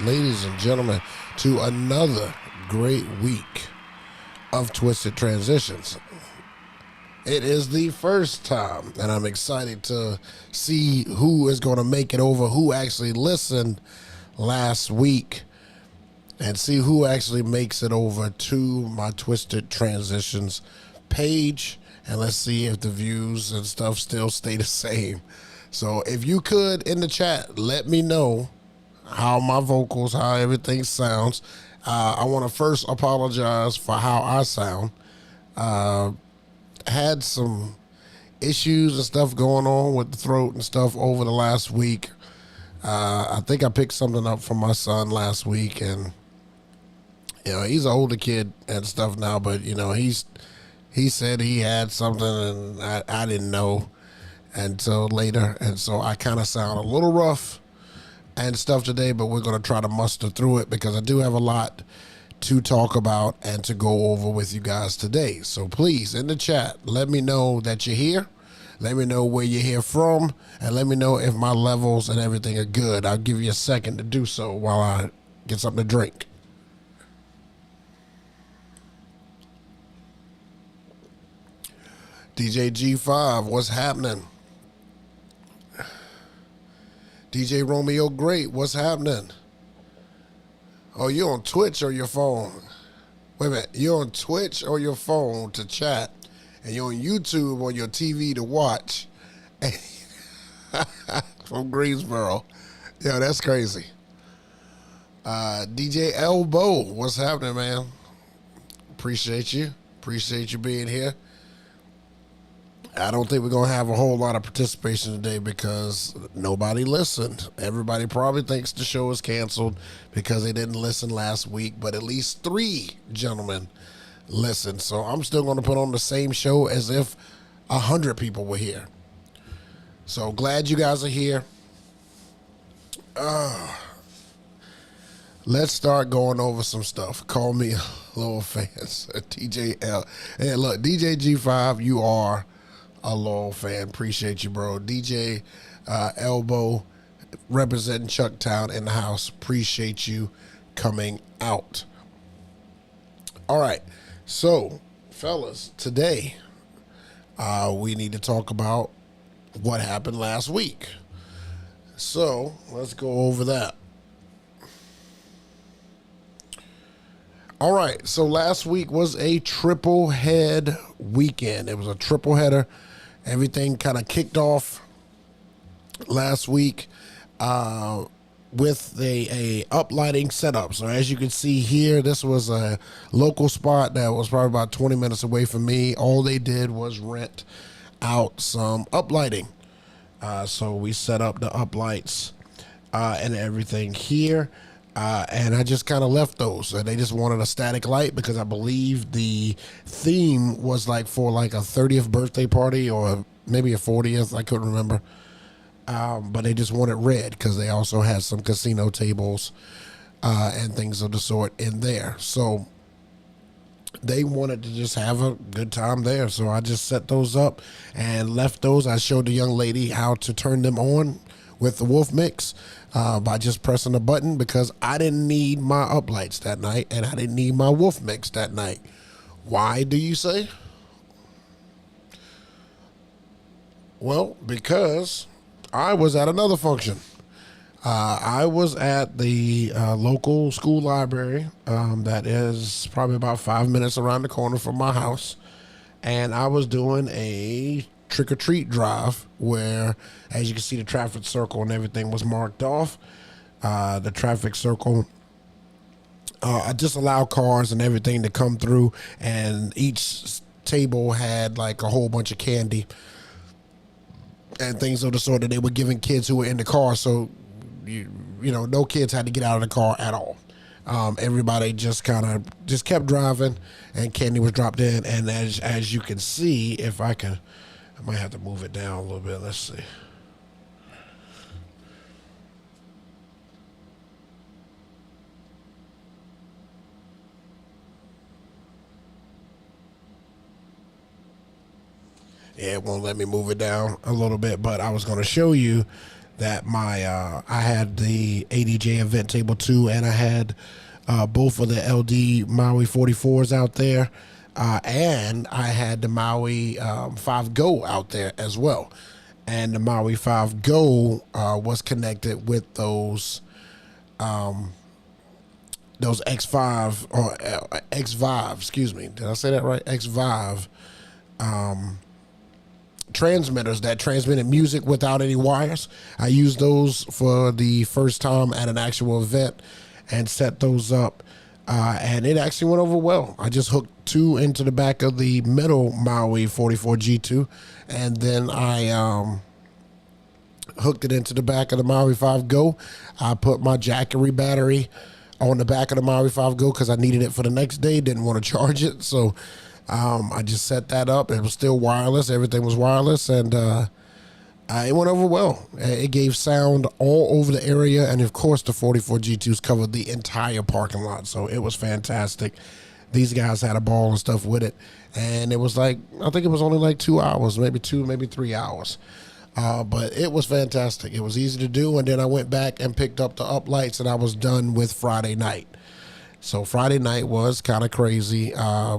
ladies and gentlemen, to another great week of Twisted Transitions. It is the first time, and I'm excited to see who is going to make it over, who actually listened last week, and see who actually makes it over to my Twisted Transitions page. And let's see if the views and stuff still stay the same. So if you could, in the chat, let me know how my vocals, how everything sounds. I want to first apologize for how I sound. Had some issues and stuff going on with the throat and stuff over the last week. I think I picked something up from my son last week, and he's an older kid and stuff now, but he said he had something and I didn't know until later, and so I kind of sound a little rough and stuff today, but we're going to try to muster through it because I do have a lot to talk about and to go over with you guys today. So please, in the chat, let me know that you're here. Let me know where you're here from, and let me know if my levels and everything are good. I'll give you a second to do so while I get something to drink. DJ G5, what's happening? DJ Romeo Great, what's happening? Oh, you on Twitch or your phone? Wait a minute, you're on Twitch or your phone to chat, and you're on YouTube or your TV to watch. From Greensboro. Yo, that's crazy. DJ Elbow, what's happening, man? Appreciate you. Appreciate you being here. I don't think we're going to have a whole lot of participation today because nobody listened. Everybody probably thinks the show is canceled because they didn't listen last week, but at least 3 gentlemen listened. So I'm still going to put on the same show as if 100 people were here. So glad you guys are here. Let's start going over some stuff. Call me a loyal fans. DJ L. Hey, look, DJ G5, you are a loyal fan. Appreciate you, bro. DJ Elbow, representing Chucktown in the house. Appreciate you coming out. All right. So, fellas, today we need to talk about what happened last week. So, let's go over that. All right. So, last week was a triple head weekend. It was a triple header. Everything kind of kicked off last week with a uplighting setup. So as you can see here, this was a local spot that was probably about 20 minutes away from me. All they did was rent out some uplighting. So we set up the uplights and everything here. And I just kind of left those. They just wanted a static light because I believe the theme was for a 30th birthday party or maybe a 40th. I couldn't remember. But they just wanted red because they also had some casino tables and things of the sort in there. So they wanted to just have a good time there. So I just set those up and left those. I showed the young lady how to turn them on with the wolf mix by just pressing a button because I didn't need my uplights that night and I didn't need my wolf mix that night. Why, do you say? Well, because I was at another function. I was at the local school library that is probably about 5 minutes around the corner from my house, and I was doing a trick-or-treat drive where, as you can see, the traffic circle and everything was marked off. The traffic circle, I just allowed cars and everything to come through, and each table had a whole bunch of candy and things of the sort that they were giving kids who were in the car. So, no kids had to get out of the car at all. Everybody just kept driving, and candy was dropped in. And as you can see, if I might have to move it down a little bit. Let's see. Yeah, it won't let me move it down a little bit, but I was going to show you that my I had the ADJ event table 2, and I had both of the LD Maui 44s out there, and I had the Maui 5 Go out there as well. And the Maui 5 Go was connected with those X5 or X5, excuse me. Did I say that right? X5 transmitters that transmitted music without any wires. I used those for the first time at an actual event and set those up. And it actually went over well. I just hooked 2 into the back of the middle Maui 44 G2, and then I hooked it into the back of the Maui 5 Go. I put my Jackery battery on the back of the Maui 5 Go because I needed it for the next day. Didn't want to charge it, so I just set that up. It was still wireless. Everything was wireless, and it went over well. It gave sound all over the area, and of course the 44 G2s covered the entire parking lot, so it was fantastic. These guys had a ball and stuff with it, and it was like, I think it was only like 2 hours, maybe 3 hours. But it was fantastic. It was easy to do, and then I went back and picked up the uplights, and I was done with Friday night. So Friday night was kind of crazy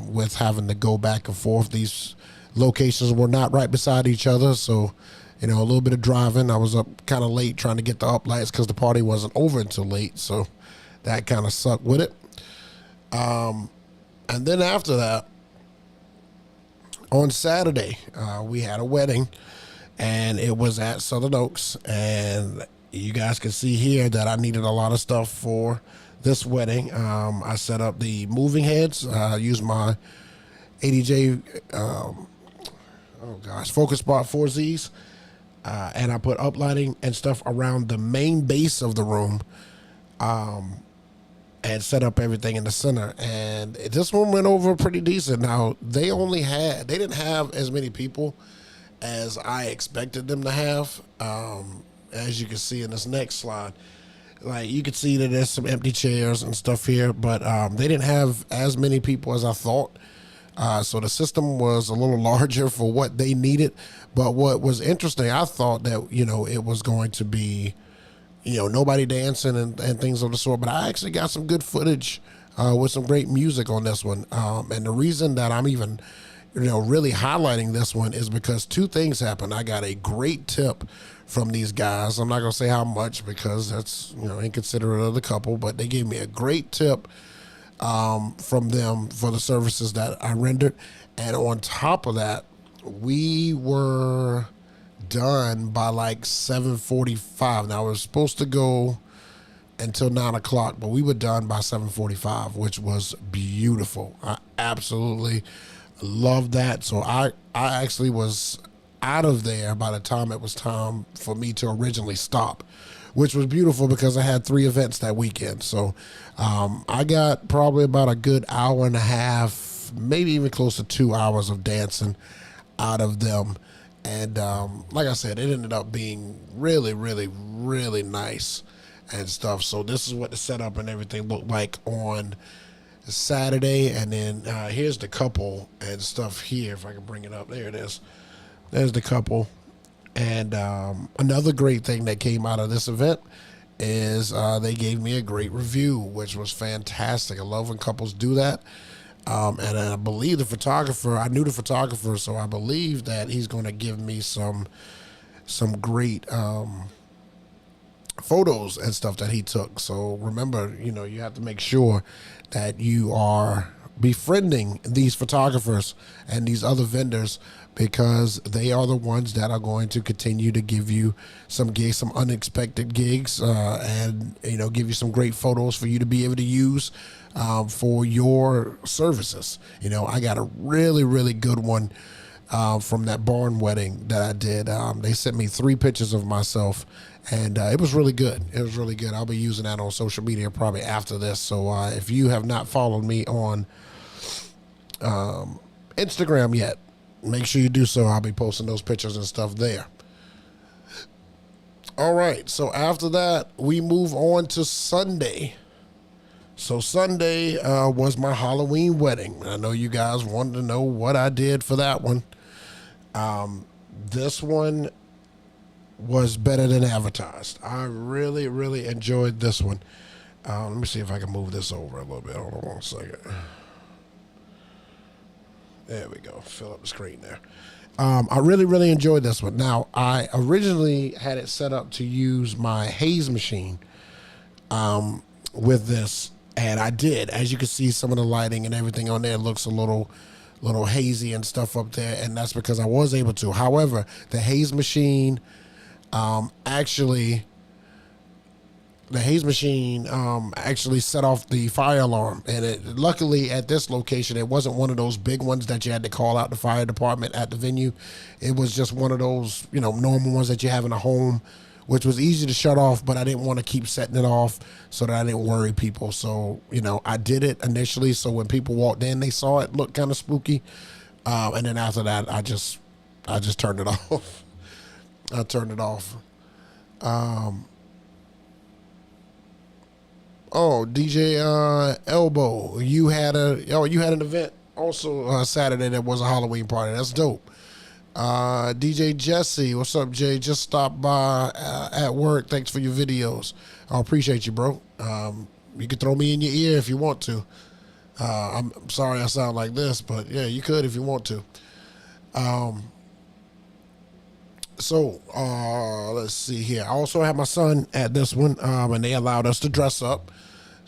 with having to go back and forth. These locations were not right beside each other, so a little bit of driving. I was up kind of late trying to get the uplights because the party wasn't over until late, so that kind of sucked with it. And then after that, on Saturday, we had a wedding, and it was at Southern Oaks, and you guys can see here that I needed a lot of stuff for this wedding. I set up the moving heads. I used my ADJ, Focus Spot 4Zs, and I put uplighting and stuff around the main base of the room, and set up everything in the center. And this one went over pretty decent. Now, they didn't have as many people as I expected them to have. As you can see in this next slide, like you could see that there's some empty chairs and stuff here, but they didn't have as many people as I thought. So the system was a little larger for what they needed. But what was interesting, I thought that, it was going to be, nobody dancing and things of the sort. But I actually got some good footage with some great music on this one. And the reason that I'm even, really highlighting this one is because 2 things happened. I got a great tip from these guys. I'm not going to say how much because that's, inconsiderate of the couple, but they gave me a great tip from them for the services that I rendered. And on top of that, we were done by like 7:45. Now, I was supposed to go until 9 o'clock, but we were done by 7:45, which was beautiful. I absolutely loved that. So I actually was out of there by the time it was time for me to originally stop, which was beautiful because I had 3 events that weekend. So I got probably about a good hour and a half, maybe even close to 2 hours of dancing out of them. And like I said, it ended up being really, really, really nice and stuff. So this is what the setup and everything looked like on Saturday. And then here's the couple and stuff here. If I can bring it up. There it is. There's the couple. And another great thing that came out of this event is they gave me a great review, which was fantastic. I love when couples do that. And I believe the photographer, I knew the photographer, so I believe that he's going to give me some great photos and stuff that he took. So remember, you have to make sure that you are befriending these photographers and these other vendors, because they are the ones that are going to continue to give you some gigs, some unexpected gigs, and give you some great photos for you to be able to use for your services. I got a really, really good one from that barn wedding that I did. They sent me 3 pictures of myself, and it was really good. It was really good. I'll be using that on social media probably after this. So if you have not followed me on Instagram yet, make sure you do so. I'll be posting those pictures and stuff there. All right. So after that, we move on to Sunday. So Sunday was my Halloween wedding. I know you guys wanted to know what I did for that one. This one was better than advertised. I really, really enjoyed this one. Let me see if I can move this over a little bit. Hold on one second. There we go. Fill up the screen there. I really, really enjoyed this one. Now, I originally had it set up to use my haze machine with this, and I did. As you can see, some of the lighting and everything on there looks a little hazy and stuff up there, and that's because I was able to. However, the haze machine actually set off the fire alarm, and luckily at this location it wasn't one of those big ones that you had to call out the fire department at the venue. It was just one of those normal ones that you have in a home, which was easy to shut off, but I didn't want to keep setting it off so that I didn't worry people. So I did it initially so when people walked in they saw it looked kind of spooky, and then after that I just turned it off. I turned it off. Oh, DJ Elbow, you had an event also Saturday that was a Halloween party. That's dope. DJ Jesse, what's up, Jay? Just stopped by at work. Thanks for your videos. I appreciate you, bro. You can throw me in your ear if you want to. I'm sorry I sound like this, but yeah, you could if you want to. So let's see here. I also had my son at this one, and they allowed us to dress up.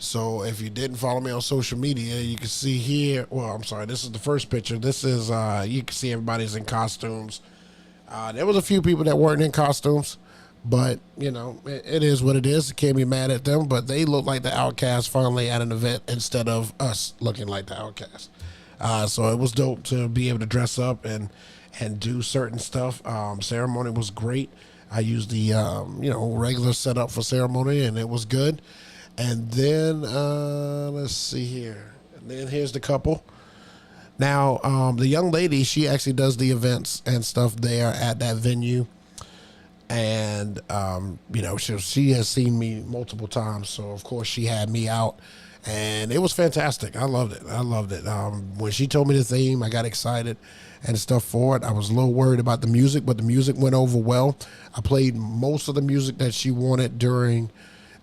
So if you didn't follow me on social media, you can see here. Well, I'm sorry. This is the first picture. This is you can see everybody's in costumes. There was a few people that weren't in costumes, but it is what it is. Can't be mad at them. But they look like the Outcast finally at an event instead of us looking like the Outcast. So it was dope to be able to dress up and do certain stuff. Ceremony was great. I used the regular setup for ceremony, and it was good. And then let's see here. And then here's the couple. Now the young lady, she actually does the events and stuff there at that venue, and she has seen me multiple times. So of course she had me out, and it was fantastic. I loved it. When she told me the theme, I got excited and stuff for it. I was a little worried about the music, but the music went over well. I played most of the music that she wanted during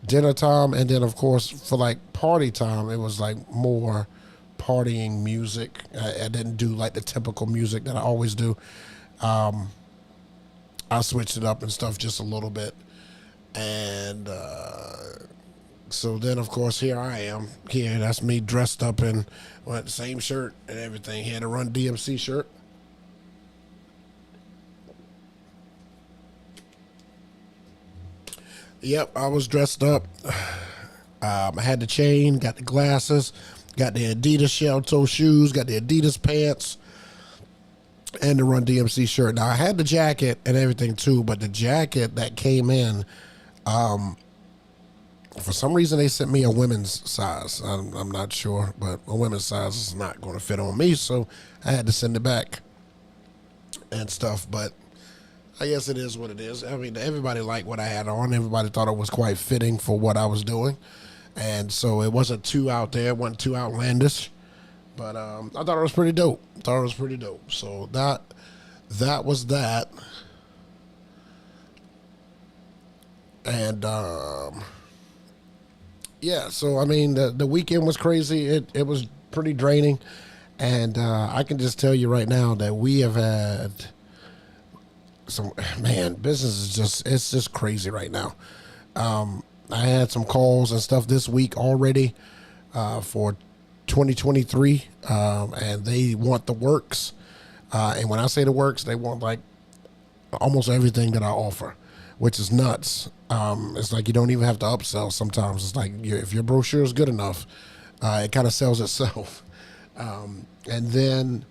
dinner time, and then of course for like party time it was like more partying music. I didn't do like the typical music that I always do. I switched it up and stuff just a little bit, and so then of course here I am here. That's me dressed up in the same shirt and everything. He had a Run DMC shirt. Yep, I was dressed up. I had the chain, got the glasses, got the Adidas shell toe shoes, got the Adidas pants, and the Run DMC shirt. Now, I had the jacket and everything too, but the jacket that came in, for some reason they sent me a women's size. I'm not sure, but a women's size is not going to fit on me, so I had to send it back and stuff, but I guess it is what it is. I mean, everybody liked what I had on. Everybody thought it was quite fitting for what I was doing. And so it wasn't too out there. It wasn't too outlandish. But I thought it was pretty dope. So that was that. And yeah, so I mean, the weekend was crazy. It was pretty draining. And I can just tell you right now that we have had business is it's just crazy right now. I had some calls and stuff this week already for 2023, and they want the works. And when I say the works, they want like almost everything that I offer, which is nuts. It's like you don't even have to upsell sometimes. It's like if your brochure is good enough, it kind of sells itself. And then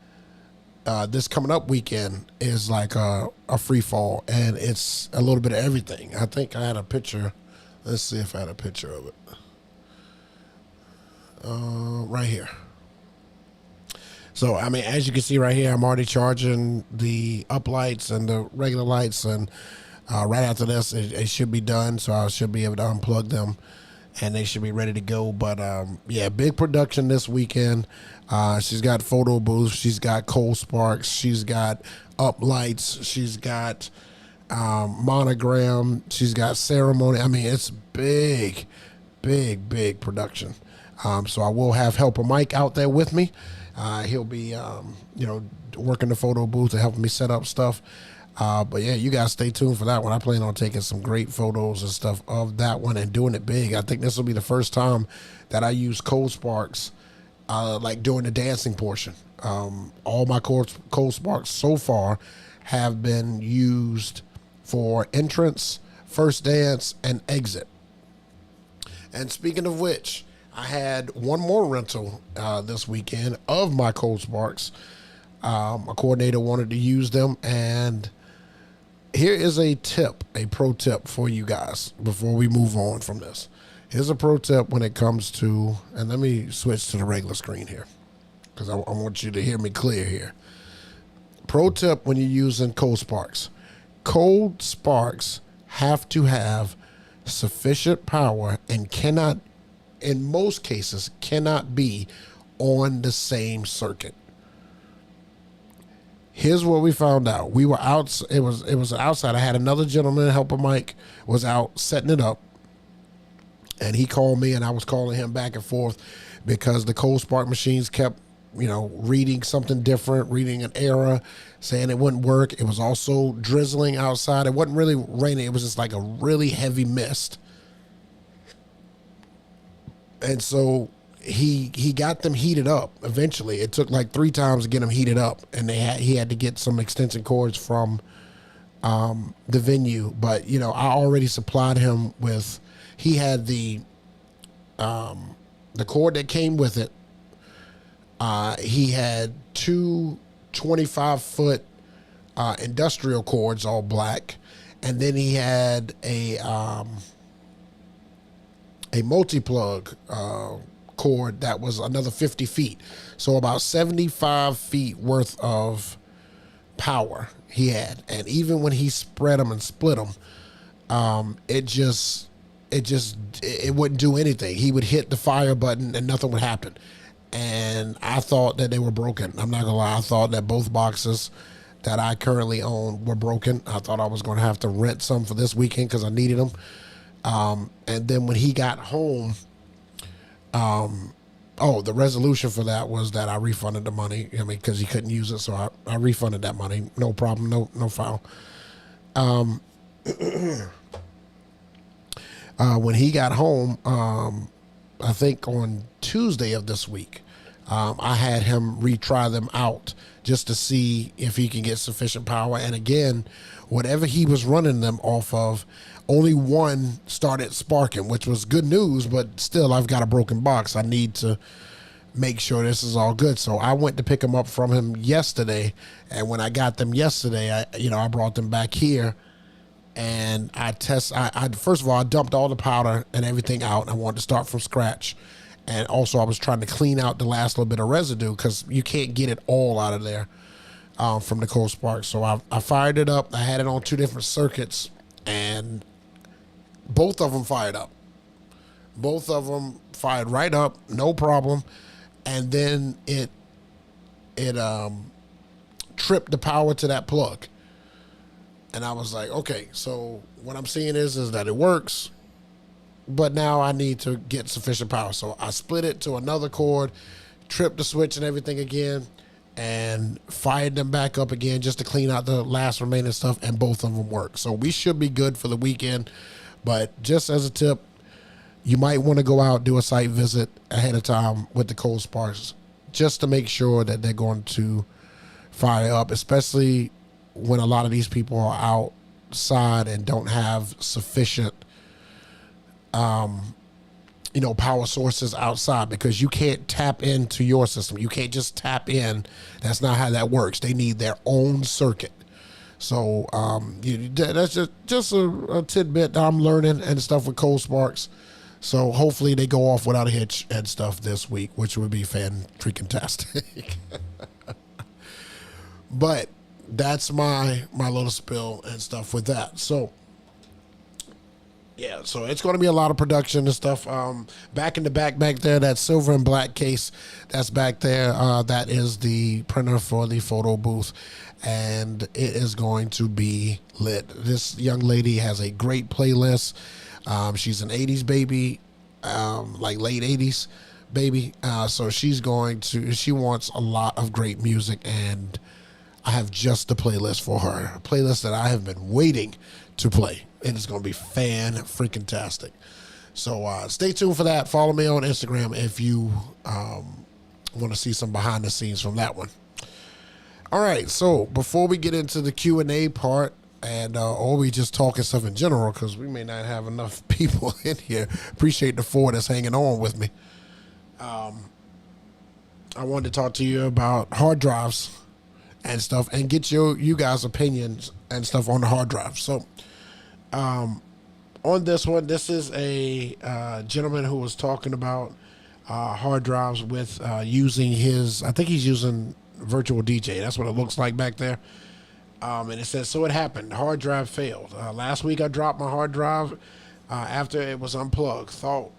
this coming up weekend is like a free fall, and it's a little bit of everything. I think I had a picture. Let's see if I had a picture of it. Right here. So, I mean, as you can see right here, I'm already charging the up lights and the regular lights, and right after this, it should be done, so I should be able to unplug them, and they should be ready to go. But, yeah, big production this weekend. She's got photo booths. She's got coal sparks. She's got up lights. She's got Monogram. She's got ceremony. I mean, it's big, big production. So I will have helper Mike out there with me. He'll be, working the photo booth and helping me set up stuff. But yeah, you guys stay tuned for that one. I plan on taking some great photos and stuff of that one and doing it big. I think this will be the first time that I use Cold Sparks, like during the dancing portion. All my Cold Sparks so far have been used for entrance, first dance, and exit. And speaking of which, I had one more rental this weekend of my Cold Sparks. A coordinator wanted to use them, and here is a tip, a pro tip for you guys before we move on from this. Here's a pro tip when it comes to, and let me switch to the regular screen here because I want you to hear me clear here. Pro tip when you're using Cold Sparks. Cold Sparks have to have sufficient power and cannot, in most cases, cannot be on the same circuit. Here's what we found out. We were out. It was outside. I had another gentleman, helper Mike, was out setting it up, and he called me, and I was calling him back and forth because the Cold Spark machines kept, reading something different, reading an error, saying it wouldn't work. It was also drizzling outside. It wasn't really raining. It was just like a really heavy mist. And so he got them heated up eventually. It took like 3 times to get them heated up, and he had to get some extension cords from the venue. But I already supplied him with. He had the cord that came with it. He had 2 25-foot industrial cords, all black, and then he had a multi-plug cord that was another 50 feet. So about 75 feet worth of power he had. And even when he spread them and split them, it wouldn't do anything. He would hit the fire button and nothing would happen. And I thought that they were broken. I'm not gonna lie. I thought that both boxes that I currently own were broken. I thought I was going to have to rent some for this weekend because I needed them. And then when he got home, the resolution for that was that I refunded the money. Because he couldn't use it, so I refunded that money. No problem, no foul. When he got home, I think on Tuesday of this week, I had him retry them out just to see if he can get sufficient power. And again, whatever he was running them off of, only one started sparking, which was good news, but still I've got a broken box. I need to make sure this is all good. So I went to pick them up from him yesterday, and when I got them yesterday, I brought them back here, and I first of all, I dumped all the powder and everything out. I wanted to start from scratch. And also I was trying to clean out the last little bit of residue because you can't get it all out of there from the Cold Spark. So I fired it up. I had it on 2 different circuits, and both of them fired up. Both of them fired right up, no problem. And then it tripped the power to that plug. And I was like, okay, so what I'm seeing is that it works, but now I need to get sufficient power. So I split it to another cord, tripped the switch and everything again, and fired them back up again just to clean out the last remaining stuff, and both of them work. So we should be good for the weekend. But just as a tip, you might want to go out, do a site visit ahead of time with the Cold Sparks just to make sure that they're going to fire up, especially when a lot of these people are outside and don't have sufficient power sources outside, because you can't tap into your system. You can't just tap in. That's not how that works. They need their own circuit. So that's just a tidbit that I'm learning and stuff with Cold Sparks. So hopefully they go off without a hitch and stuff this week, which would be fan-freaking-tastic. But that's my little spill and stuff with that. So yeah, So it's going to be a lot of production and stuff. Back in the back there, that silver and black case that's back there, that is the printer for the photo booth, and it is going to be lit. This young lady has a great playlist. She's an 80s baby, like late 80s baby. So she wants a lot of great music, and I have just the playlist for her. A playlist that I have been waiting to play. It is going to be fan-freaking-tastic. So stay tuned for that. Follow me on Instagram if you want to see some behind the scenes from that one. All right, so before we get into the Q&A part, and or we just talking stuff in general, because we may not have enough people in here. Appreciate the 4 that's hanging on with me. I wanted to talk to you about hard drives and stuff, and get you guys' opinions and stuff on the hard drive. So on this one, this is a gentleman who was talking about hard drives with using his, I think he's using virtual DJ. That's what it looks like back there. And it says, so it happened. The hard drive failed. Last week I dropped my hard drive after it was unplugged. Thought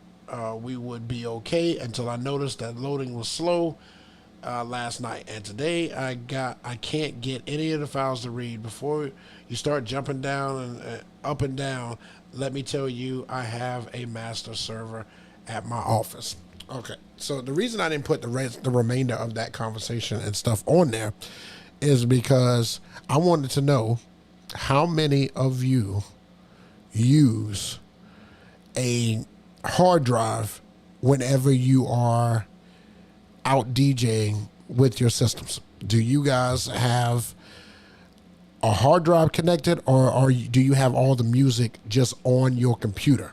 we would be okay until I noticed that loading was slow last night. And today I can't get any of the files to read. Before you start jumping down and up and down, let me tell you, I have a master server at my office. Okay, so the reason I didn't put the remainder of that conversation and stuff on there is because I wanted to know how many of you use a hard drive whenever you are out DJing with your systems. Do you guys have a hard drive connected, or do you have all the music just on your computer?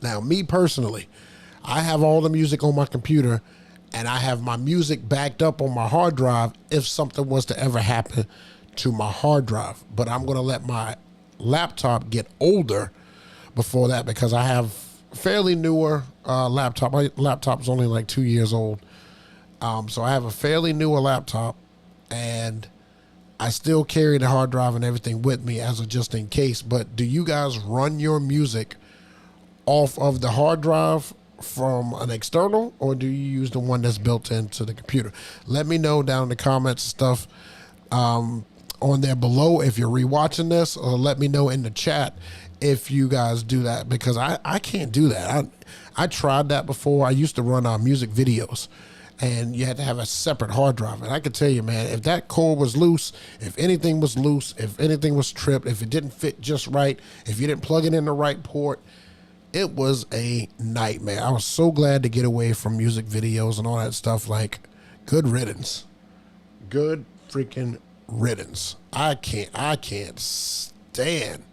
Now, me personally, I have all the music on my computer, and I have my music backed up on my hard drive if something was to ever happen to my hard drive. But I'm going to let my laptop get older before that, because I have fairly newer laptop. My laptop's only like 2 years old. So I have a fairly newer laptop, and I still carry the hard drive and everything with me as a just in case. But do you guys run your music off of the hard drive from an external, or do you use the one that's built into the computer? Let me know down in the comments stuff on there below if you're rewatching this, or let me know in the chat if you guys do that, because I can't do that. I tried that before. I used to run music videos, and you had to have a separate hard drive. And I could tell you, man, if that cord was loose, if anything was loose, if anything was tripped, if it didn't fit just right, if you didn't plug it in the right port, it was a nightmare. I was so glad to get away from music videos and all that stuff. Like, good riddance. Good freaking riddance. I can't stand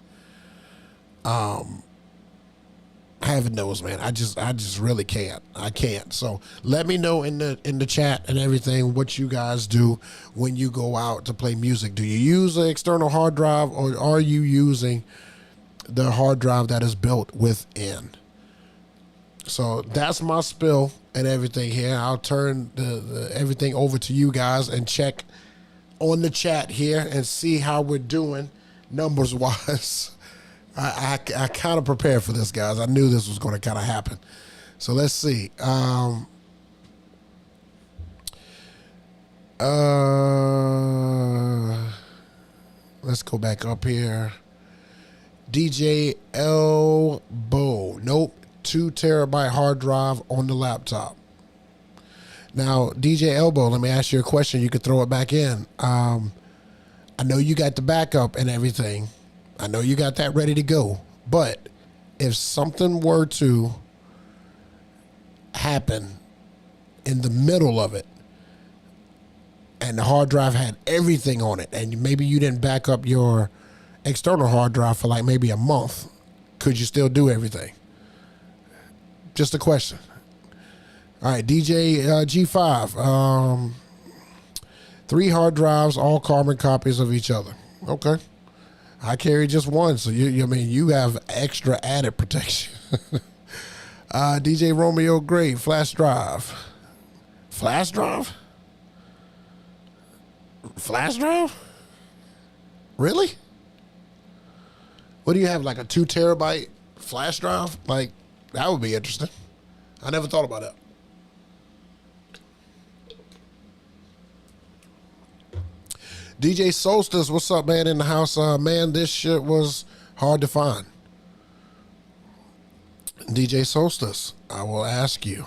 having those, man. I just really can't. I can't. So let me know in the chat and everything what you guys do when you go out to play music. Do you use an external hard drive, or are you using the hard drive that is built within? So that's my spill and everything here. I'll turn the everything over to you guys and check on the chat here and see how we're doing numbers wise. I kind of prepared for this, guys. I knew this was going to kind of happen. So let's see. Let's go back up here. DJ Elbow. Nope. 2 terabyte hard drive on the laptop. Now, DJ Elbow, let me ask you a question. You could throw it back in. I know you got the backup and everything. I know you got that ready to go. But if something were to happen in the middle of it, and the hard drive had everything on it, and maybe you didn't back up your external hard drive for like maybe a month, could you still do everything? Just a question. All right, DJ G5. 3 hard drives, all carbon copies of each other. Okay. I carry just one, so you have extra added protection. DJ Romeo Gray, flash drive. Flash drive? Flash drive? Really? What do you have, like a 2 terabyte flash drive, like that would be interesting. I never thought about that. DJ Solstice, what's up, man, in the house? Man, this shit was hard to find. DJ Solstice, I will ask you,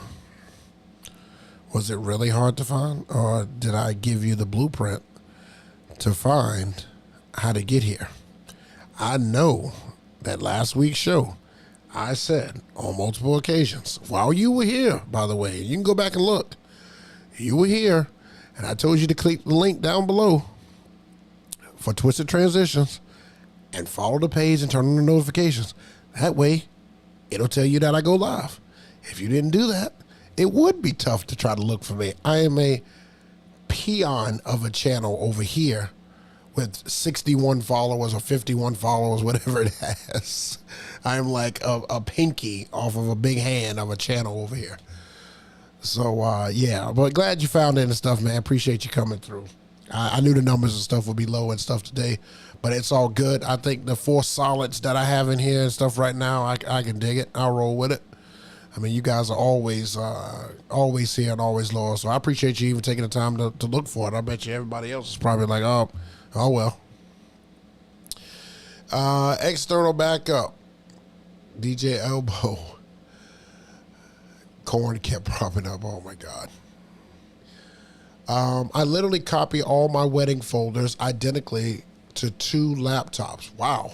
was it really hard to find, or did I give you the blueprint to find how to get here? I know that last week's show, I said on multiple occasions, while you were here, by the way, you can go back and look, you were here, and I told you to click the link down below for Twisted Transitions and follow the page and turn on the notifications. That way, it'll tell you that I go live. If you didn't do that, it would be tough to try to look for me. I am a peon of a channel over here with 61 followers or 51 followers, whatever it has. I'm like a pinky off of a big hand of a channel over here. So, yeah, but glad you found it and stuff, man. Appreciate you coming through. I knew the numbers and stuff would be low and stuff today, but it's all good. I think the 4 solids that I have in here and stuff right now, I can dig it. I'll roll with it. I mean, you guys are always here and always loyal, so I appreciate you even taking the time to look for it. I bet you everybody else is probably like, oh well. External backup. DJ Elbow. Corn kept propping up. Oh, my God. I literally copy all my wedding folders identically to 2 laptops. Wow.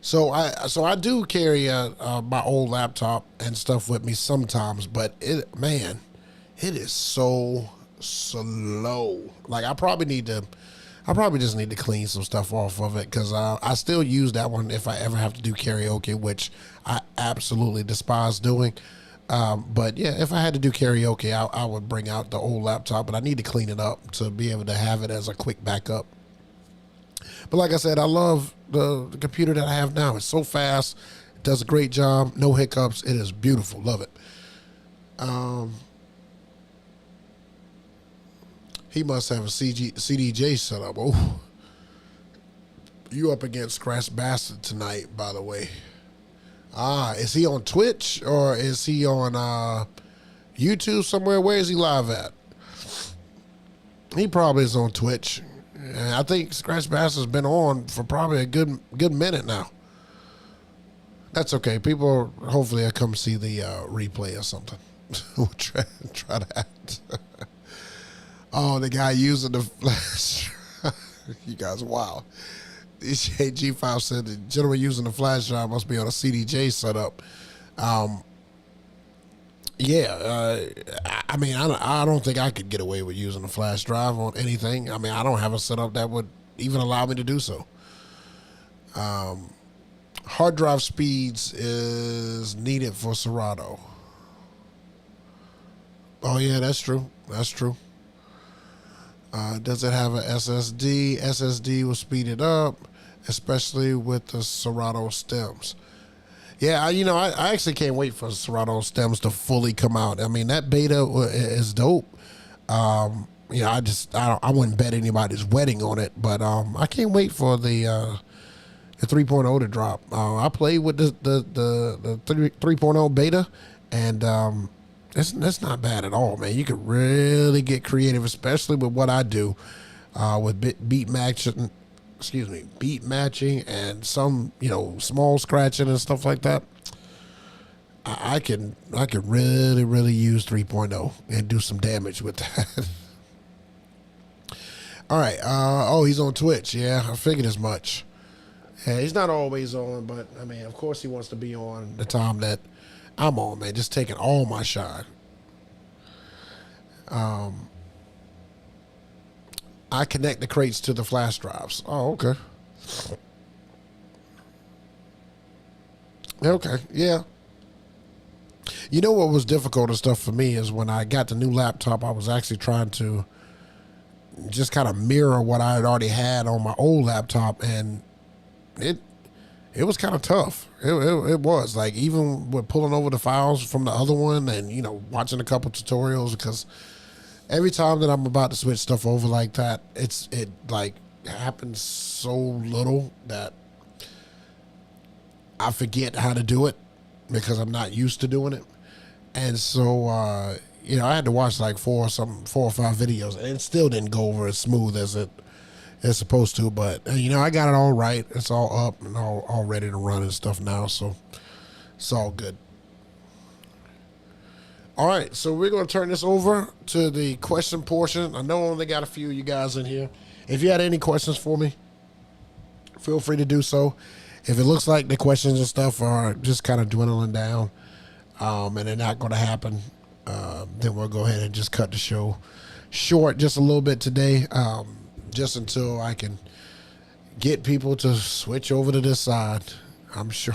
So I do carry my old laptop and stuff with me sometimes, but it is so slow. Like I probably just need to clean some stuff off of it, because I still use that one if I ever have to do karaoke, which I absolutely despise doing. But yeah, if I had to do karaoke, I would bring out the old laptop, but I need to clean it up to be able to have it as a quick backup. But like I said, I love the computer that I have now. It's so fast. It does a great job. No hiccups. It is beautiful. Love it. He must have a CDJ set up. Oh, you up against Scratch Bastard tonight, by the way. Is he on Twitch or is he on YouTube somewhere? Where is he live at? He probably is on Twitch. And I think Scratch Bastard's been on for probably a good minute now. That's okay. People hopefully will come see the replay or something. We'll try that. Oh, the guy using the flash. You guys are wild. G5 said the gentleman using the flash drive must be on a CDJ setup. Yeah, I mean, I don't think I could get away with using a flash drive on anything. I mean, I don't have a setup that would even allow me to do so. Hard drive speeds is needed for Serato. Oh, yeah, that's true. That's true. Does it have a SSD? SSD will speed it up, especially with the Serato stems. Yeah, I actually can't wait for Serato stems to fully come out. I mean, that beta is dope. I wouldn't bet anybody's wedding on it, but I can't wait for the 3.0 to drop. I played with the 3.0 beta, and it's not bad at all, man. You can really get creative, especially with what I do with beat matching and some, small scratching and stuff like that. I can really, really use 3.0 and do some damage with that. All right. He's on Twitch. Yeah, I figured as much. Yeah, he's not always on, but I mean, of course he wants to be on the time that I'm on, man. Just taking all my shine. I connect the crates to the flash drives. Oh, okay. Okay, yeah. You know what was difficult and stuff for me is when I got the new laptop, I was actually trying to just kind of mirror what I had already had on my old laptop, and it was kind of tough. It was, like, even with pulling over the files from the other one and, watching a couple tutorials, because every time that I'm about to switch stuff over like that, it happens so little that I forget how to do it because I'm not used to doing it. And so, I had to watch like 4 or 5 videos, and it still didn't go over as smooth as it's supposed to. But, I got it all right. It's all up and all ready to run and stuff now. So it's all good. All right, so we're going to turn this over to the question portion. I know I only got a few of you guys in here. If you had any questions for me, feel free to do so. If it looks like the questions and stuff are just kind of dwindling down, and they're not going to happen, then we'll go ahead and just cut the show short just a little bit today, just until I can get people to switch over to this side. I'm sure.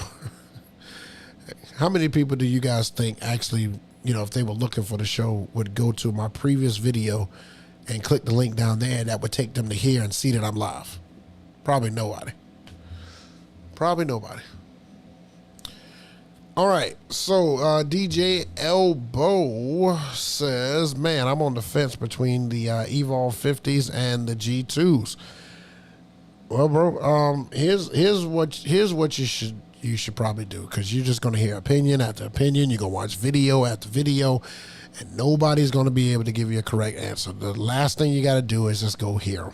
How many people do you guys think actually, if they were looking for the show, would go to my previous video and click the link down there that would take them to here and see that I'm live? Probably nobody. All right, so DJ Elbow says, man, I'm on the fence between the Evolve 50s and the G2s. Well, bro, here's what you should probably do, because you're just going to hear opinion after opinion. You're going to watch video after video, and nobody's going to be able to give you a correct answer. The last thing you got to do is just go hear them.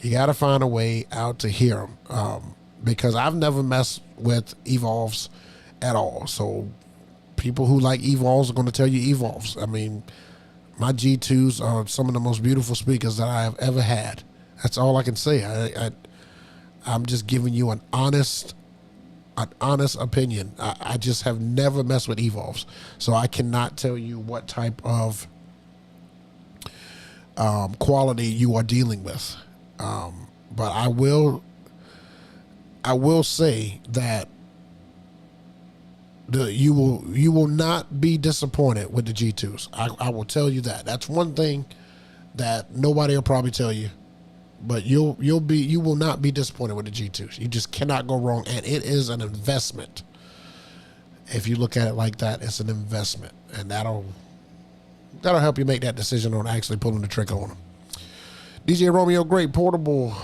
You got to find a way out to hear them, because I've never messed with Evolves at all. So people who like Evolves are going to tell you Evolves. I mean, my G2s are some of the most beautiful speakers that I have ever had. That's all I can say. I'm just giving you an honest opinion. I just have never messed with Evolves, so I cannot tell you what type of quality you are dealing with. But I will say that you will not be disappointed with the G2s. I will tell you that. That's one thing that nobody will probably tell you. But you will not be disappointed with the G2s. You just cannot go wrong, and it is an investment. If you look at it like that, it's an investment, and that'll help you make that decision on actually pulling the trigger on them. DJ Romeo, great, portable,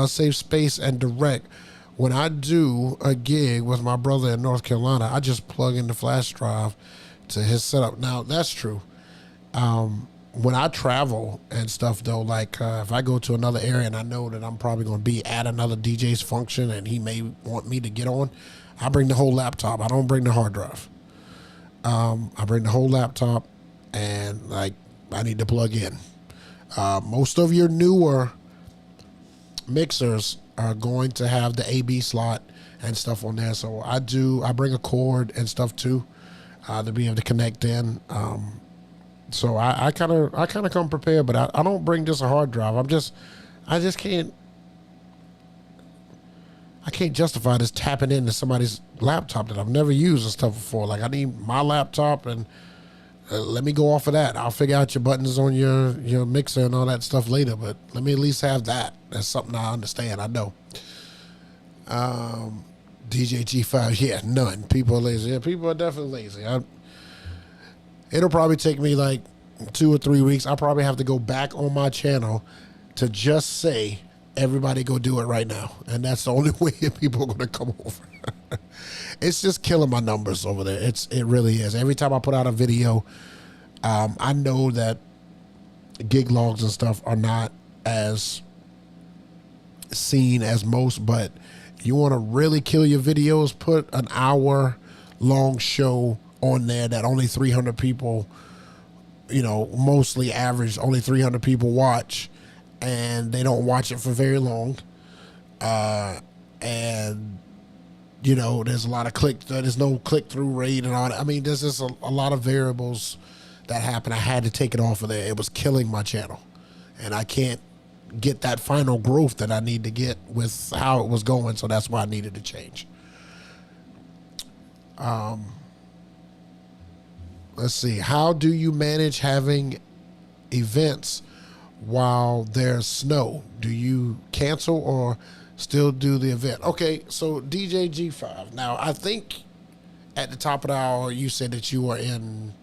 safe space, and direct. When I do a gig with my brother in North Carolina, I just plug in the flash drive to his setup. Now, that's true. When I travel and stuff, though, like if I go to another area and I know that I'm probably going to be at another DJ's function and he may want me to get on, I bring the whole laptop. I don't bring the hard drive. I bring the whole laptop, and like I need to plug in. Most of your newer mixers are going to have the AB slot and stuff on there. So I bring a cord and stuff too, to be able to connect in. So I kind of come prepared, but I don't bring just a hard drive. I can't justify this tapping into somebody's laptop that I've never used and stuff before. Like, I need my laptop, and let me go off of that. I'll figure out your buttons on your mixer and all that stuff later, but let me at least have that. That's something I understand. I know. DJ G5, yeah, none. People are lazy. Yeah, people are definitely lazy. It'll probably take me like 2 or 3 weeks. I'll probably have to go back on my channel to just say, everybody go do it right now. And that's the only way people are going to come over. It's just killing my numbers over there. It really is. Every time I put out a video, I know that gig logs and stuff are not as seen as most, but you want to really kill your videos, put an hour long show on there that only 300 people, mostly average, only 300 people watch, and they don't watch it for very long. And, there's a lot of there's no click-through rate and all that. I mean, there's just a lot of variables that happen. I had to take it off of there. It was killing my channel, and I can't get that final growth that I need to get with how it was going, so that's why I needed to change. Let's see. How do you manage having events while there's snow? Do you cancel or still do the event? Okay, so DJ G5. Now, I think at the top of the hour, you said that you were in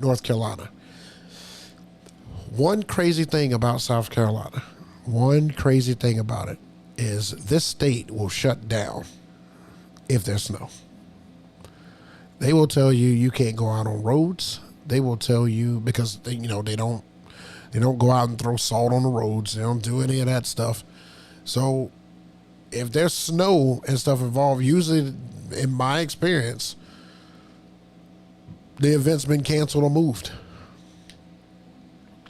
North Carolina. One crazy thing about South Carolina, is this state will shut down if there's snow. They will tell you you can't go out on roads. They will tell you because they don't go out and throw salt on the roads. They don't do any of that stuff. So if there's snow and stuff involved, usually in my experience, the event's been canceled or moved.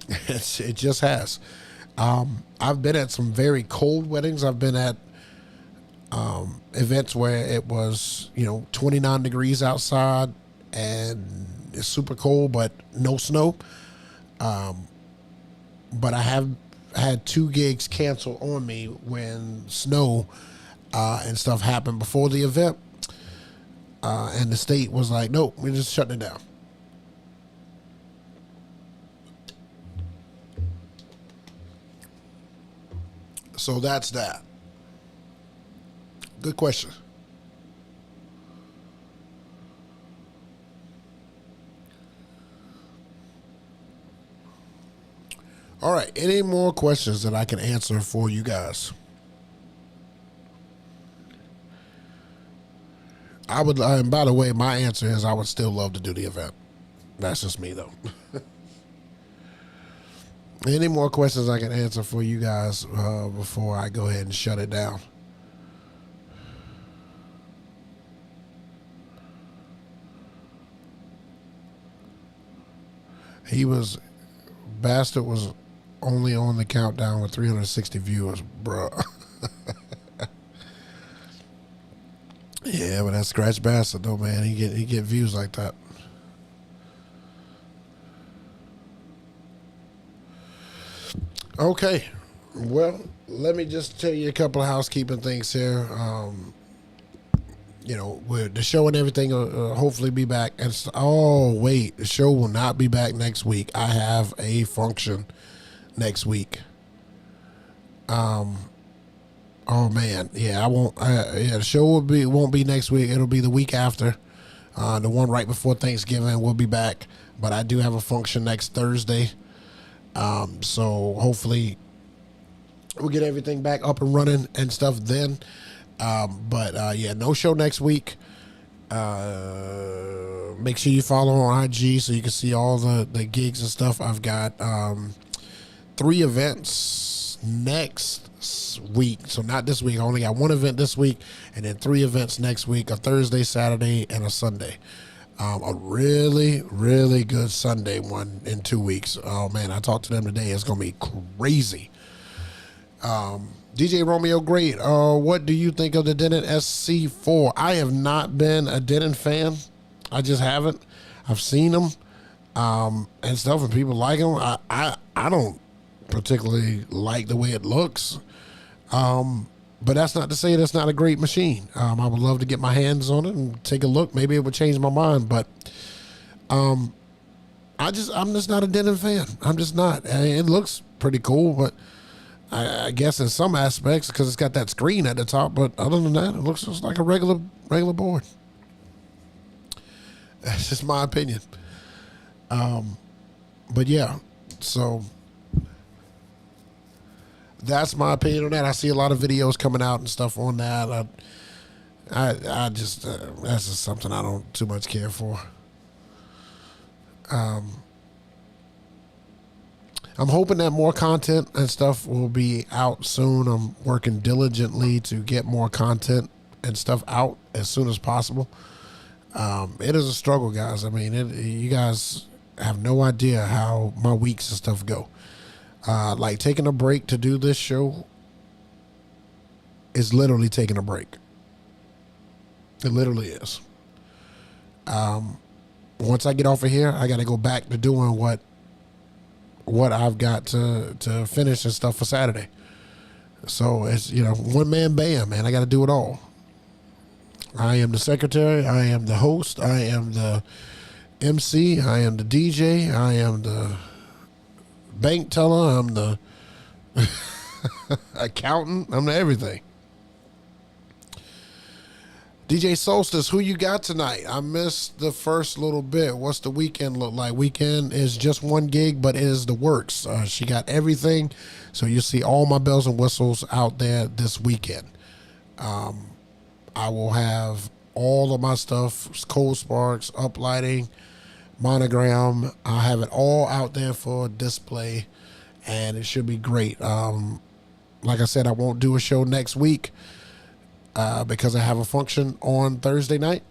It just has. I've been at some very cold weddings. I've been at events where it was 29 degrees outside and it's super cold but no snow. But I have had 2 gigs canceled on me when snow and stuff happened before the event, and the state was like, nope, we're just shutting it down. So that's that. Good question. All right. Any more questions that I can answer for you guys? I would, and by the way, my answer is I would still love to do the event. That's just me, though. Any more questions I can answer for you guys before I go ahead and shut it down? Bastard was only on the countdown with 360 viewers, bruh. Yeah, but that Scratch Bastard though, man, he get views like that. Okay, well, let me just tell you a couple of housekeeping things here. With the show and everything will hopefully be back. And oh wait, the show will not be back next week. I have a function next week. Oh man, yeah, I won't. Yeah, the show won't be next week. It'll be the week after. The one right before Thanksgiving will be back, but I do have a function next Thursday. So hopefully we'll get everything back up and running and stuff then. But yeah, no show next week. Make sure you follow on IG so you can see all the gigs and stuff. I've got 3 events next week. So not this week. I only got 1 event this week and then 3 events next week, a Thursday, Saturday, and a Sunday. A really, really good Sunday one in 2 weeks. Oh man, I talked to them today. It's gonna be crazy. DJ Romeo, great. What do you think of the Denon SC4? I have not been a Denon fan. I just haven't. I've seen them and stuff, and people like them. I don't particularly like the way it looks. But that's not to say that's not a great machine. I would love to get my hands on it and take a look. Maybe it would change my mind, but I'm just not a Denon fan. I'm just not. It looks pretty cool, but I guess in some aspects because it's got that screen at the top. But other than that, it looks just like a regular board. That's just my opinion. But yeah, so that's my opinion on that. I see a lot of videos coming out and stuff on that. I just that's just something I don't too much care for. I'm hoping that more content and stuff will be out soon. I'm working diligently to get more content and stuff out as soon as possible. It is a struggle, guys. I mean, you guys have no idea how my weeks and stuff go. Like taking a break to do this show is literally taking a break. It literally is. Once I get off of here, I got to go back to doing what I've got to finish and stuff for Saturday. So it's, one man band, man. I got to do it all. I am the secretary. I am the host. I am the MC. I am the DJ. I am the bank teller. I'm the accountant. I'm the everything. DJ Solstice, who you got tonight? I missed the first little bit. What's the weekend look like? Weekend is just 1 gig, but it is the works. She got everything. So you'll see all my bells and whistles out there this weekend. I will have all of my stuff, cold sparks, uplighting, monogram. I have it all out there for display, and it should be great. Like I said, I won't do a show next week because I have a function on Thursday night,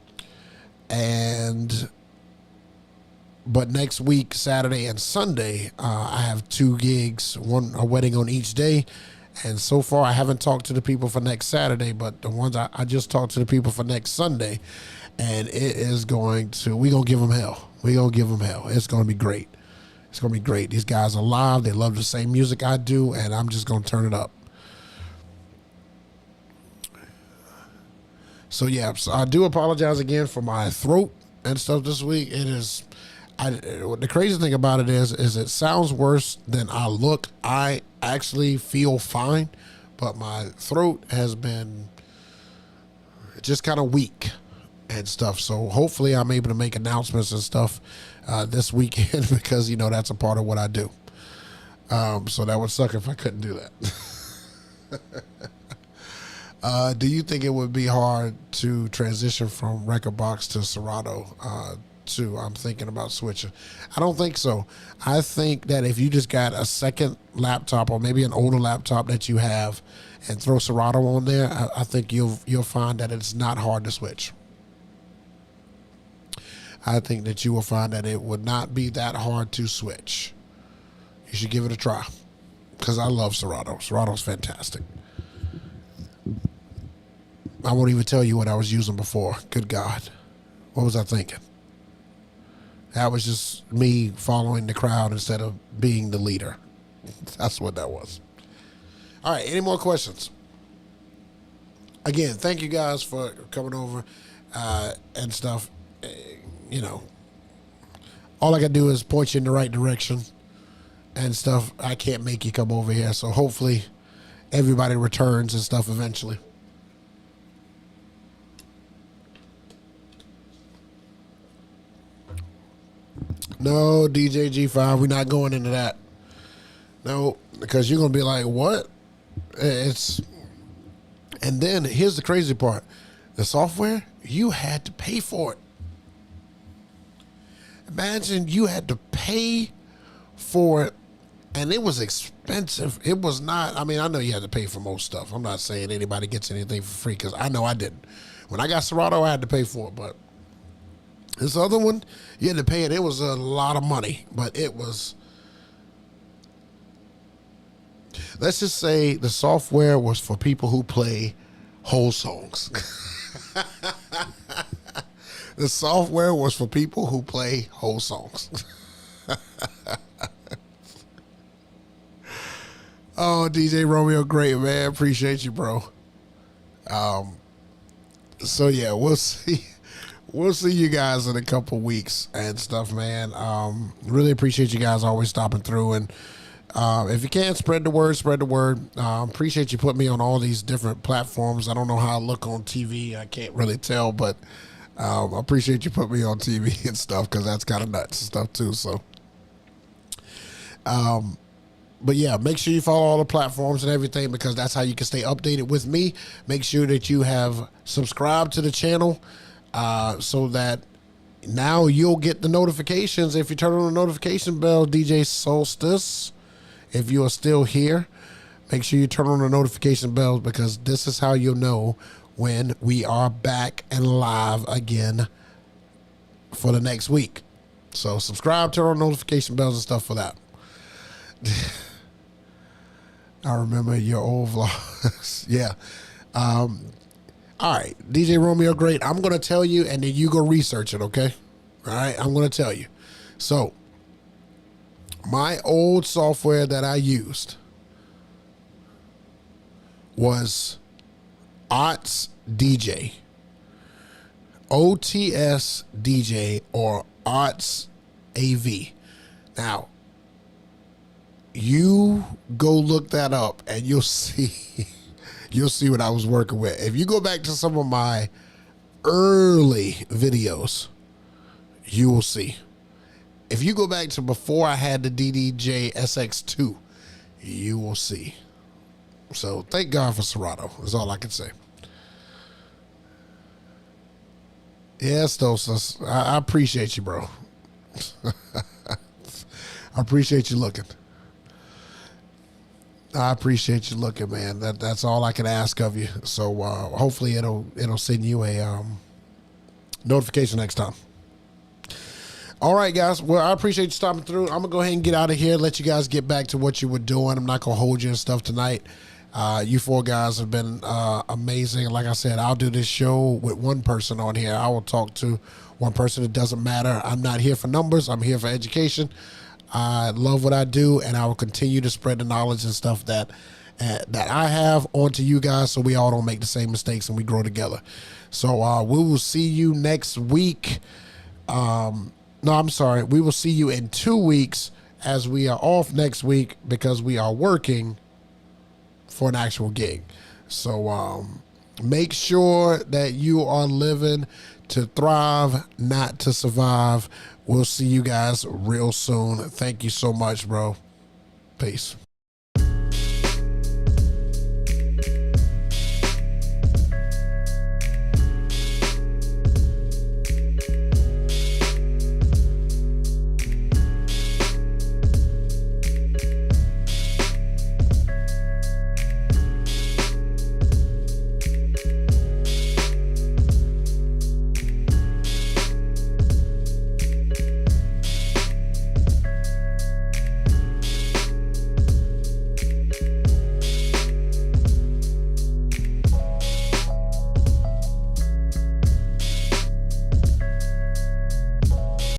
but next week, Saturday and Sunday, I have 2 gigs, a wedding on each day. And so far, I haven't talked to the people for next Saturday, but the ones I just talked to the people for next Sunday, and we're going to give them hell. We're going to give them hell. It's going to be great. It's going to be great. These guys are live. They love the same music I do, and I'm just going to turn it up. So, yeah, so I do apologize again for my throat and stuff this week. The crazy thing about it is it sounds worse than I look. I actually feel fine, but my throat has been just kind of weak and stuff. So hopefully I'm able to make announcements and stuff this weekend because, that's a part of what I do. So that would suck if I couldn't do that. Do you think it would be hard to transition from record box to Serato? I'm thinking about switching. I don't think so. I think that if you just got a second laptop or maybe an older laptop that you have and throw Serato on there, I think you'll find that it's not hard to switch. I think that you will find that it would not be that hard to switch. You should give it a try because I love Serato. Serato's fantastic. I won't even tell you what I was using before. Good God. What was I thinking? That was just me following the crowd instead of being the leader. That's what that was. All right, any more questions? Again, thank you guys for coming over and stuff. All I got to do is point you in the right direction and stuff. I can't make you come over here, so hopefully everybody returns and stuff eventually. No, DJ G5, we're not going into that. No, because you're going to be like, what? And then here's the crazy part. The software, you had to pay for it. Imagine you had to pay for it, and it was expensive. It was not, I know you had to pay for most stuff. I'm not saying anybody gets anything for free because I know I didn't. When I got Serato, I had to pay for it, but this other one, you had to pay it. It was a lot of money, but it was, let's just say the software was for people who play whole songs. The software was for people who play whole songs. Oh, DJ Romeo, great, man. Appreciate you, bro. So, yeah, we'll see. We'll see you guys in a couple weeks and stuff, man. Really appreciate you guys always stopping through. And if you can, spread the word, spread the word. Appreciate you putting me on all these different platforms. I don't know how I look on TV. I can't really tell, but I appreciate you putting me on TV and stuff because that's kind of nuts and stuff too. So, but yeah, make sure you follow all the platforms and everything because that's how you can stay updated with me. Make sure that you have subscribed to the channel. So that now you'll get the notifications. If you turn on the notification bell, DJ Solstice, if you are still here, make sure you turn on the notification bells because this is how you'll know when we are back and live again for the next week. So subscribe, turn on notification bells and stuff for that. I remember your old vlogs. Yeah. All right, DJ Romeo, great. I'm going to tell you, and then you go research it, okay? All right, I'm going to tell you. So, my old software that I used was OTS DJ, OTS DJ, or OTS AV. Now, you go look that up, and you'll see... You'll see what I was working with. If you go back to some of my early videos, you will see. If you go back to before I had the DDJ SX2, you will see. So thank God for Serato. That's all I can say. Yes, Dosas. I appreciate you, bro. I appreciate you looking. I appreciate you looking, man. That's all I can ask of you. So hopefully it'll send you a notification next time. All right, guys. Well, I appreciate you stopping through. I'm gonna go ahead and get out of here. Let you guys get back to what you were doing. I'm not gonna hold you and stuff tonight. You four guys have been amazing. Like I said, I'll do this show with one person on here. I will talk to one person. It doesn't matter. I'm not here for numbers. I'm here for education. I love what I do, and I will continue to spread the knowledge and stuff that I have onto you guys, so we all don't make the same mistakes and we grow together. So we will see you next week. No, I'm sorry. We will see you in 2 weeks, as we are off next week because we are working for an actual gig. So make sure that you are living to thrive, not to survive. We'll see you guys real soon. Thank you so much, bro. Peace.